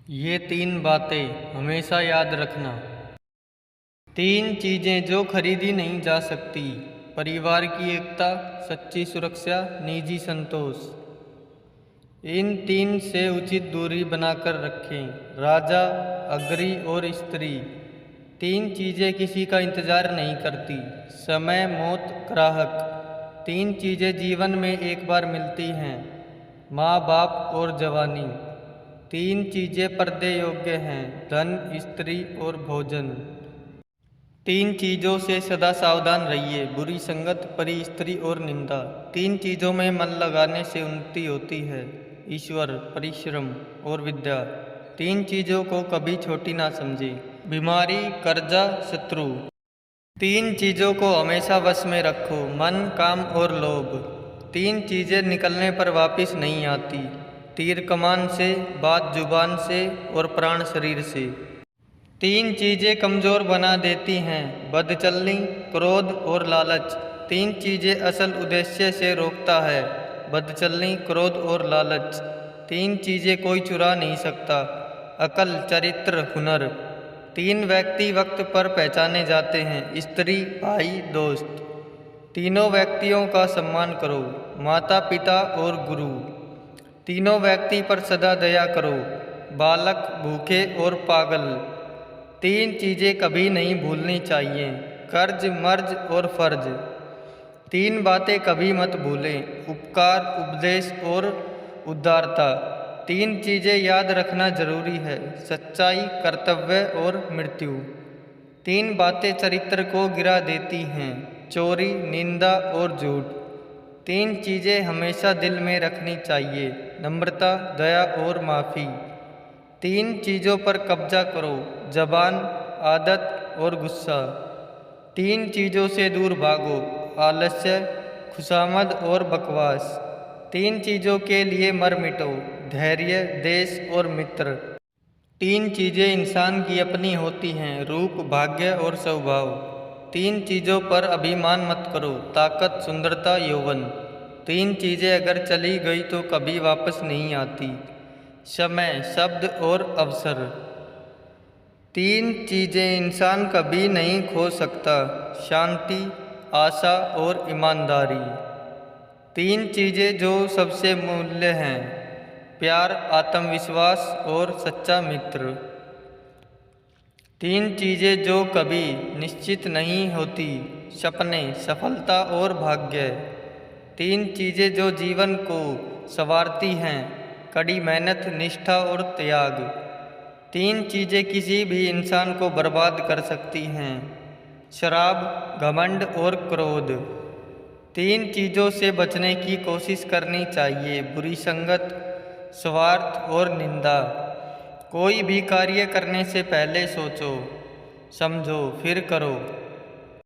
ये 3 बातें हमेशा याद रखना। 3 चीज़ें जो खरीदी नहीं जा सकती: परिवार की एकता, सच्ची सुरक्षा, निजी संतोष। इन 3 से उचित दूरी बनाकर रखें। राजा, अग्री और स्त्री। 3 चीज़ें किसी का इंतजार नहीं करती: समय, मौत, ग्राहक। 3 चीज़ें जीवन में एक बार मिलती हैं: माँ बाप और जवानी। 3 चीज़ें पर्दे योग्य हैं: धन, स्त्री और भोजन। 3 चीज़ों से सदा सावधान रहिए: बुरी संगत, परी स्त्री और निंदा। 3 चीज़ों में मन लगाने से उन्नति होती है: ईश्वर, परिश्रम और विद्या। 3 चीज़ों को कभी छोटी ना समझे: बीमारी, कर्जा, शत्रु। 3 चीज़ों को हमेशा वश में रखो: मन, काम और लोभ। 3 चीज़ें निकलने पर वापस नहीं आती: तीर कमान से, बात जुबान से और प्राण शरीर से। 3 चीज़ें कमज़ोर बना देती हैं: बदचलनी, क्रोध और लालच। 3 चीज़ें असल उद्देश्य से रोकता है: बदचलनी, क्रोध और लालच। 3 चीज़ें कोई चुरा नहीं सकता: अकल, चरित्र, हुनर। 3 व्यक्ति वक्त पर पहचाने जाते हैं: स्त्री, भाई, दोस्त। तीनों व्यक्तियों का सम्मान करो: माता, पिता और गुरु। तीनों व्यक्ति पर सदा दया करो: बालक, भूखे और पागल। 3 चीज़ें कभी नहीं भूलनी चाहिए: कर्ज, मर्ज और फर्ज। 3 बातें कभी मत भूलें: उपकार, उपदेश और उदारता। 3 चीज़ें याद रखना जरूरी है: सच्चाई, कर्तव्य और मृत्यु। 3 बातें चरित्र को गिरा देती हैं: चोरी, निंदा और झूठ। 3 चीज़ें हमेशा दिल में रखनी चाहिए: नम्रता, दया और माफ़ी। 3 चीज़ों पर कब्जा करो: जबान, आदत और गुस्सा। 3 चीज़ों से दूर भागो: आलस्य, खुशामद और बकवास। 3 चीज़ों के लिए मर मिटो: धैर्य, देश और मित्र। 3 चीज़ें इंसान की अपनी होती हैं: रूप, भाग्य और स्वभाव। 3 चीज़ों पर अभिमान मत करो: ताकत, सुंदरता, यौवन। 3 चीज़ें अगर चली गई तो कभी वापस नहीं आती: समय, शब्द और अवसर। 3 चीज़ें इंसान कभी नहीं खो सकता: शांति, आशा और ईमानदारी। 3 चीज़ें जो सबसे मूल्य हैं: प्यार, आत्मविश्वास और सच्चा मित्र। 3 चीज़ें जो कभी निश्चित नहीं होती: सपने, सफलता और भाग्य। 3 चीज़ें जो जीवन को संवारती हैं: कड़ी मेहनत, निष्ठा और त्याग। 3 चीज़ें किसी भी इंसान को बर्बाद कर सकती हैं: शराब, घमंड और क्रोध। 3 चीज़ों से बचने की कोशिश करनी चाहिए: बुरी संगत, स्वार्थ और निंदा। कोई भी कार्य करने से पहले सोचो, समझो, फिर करो।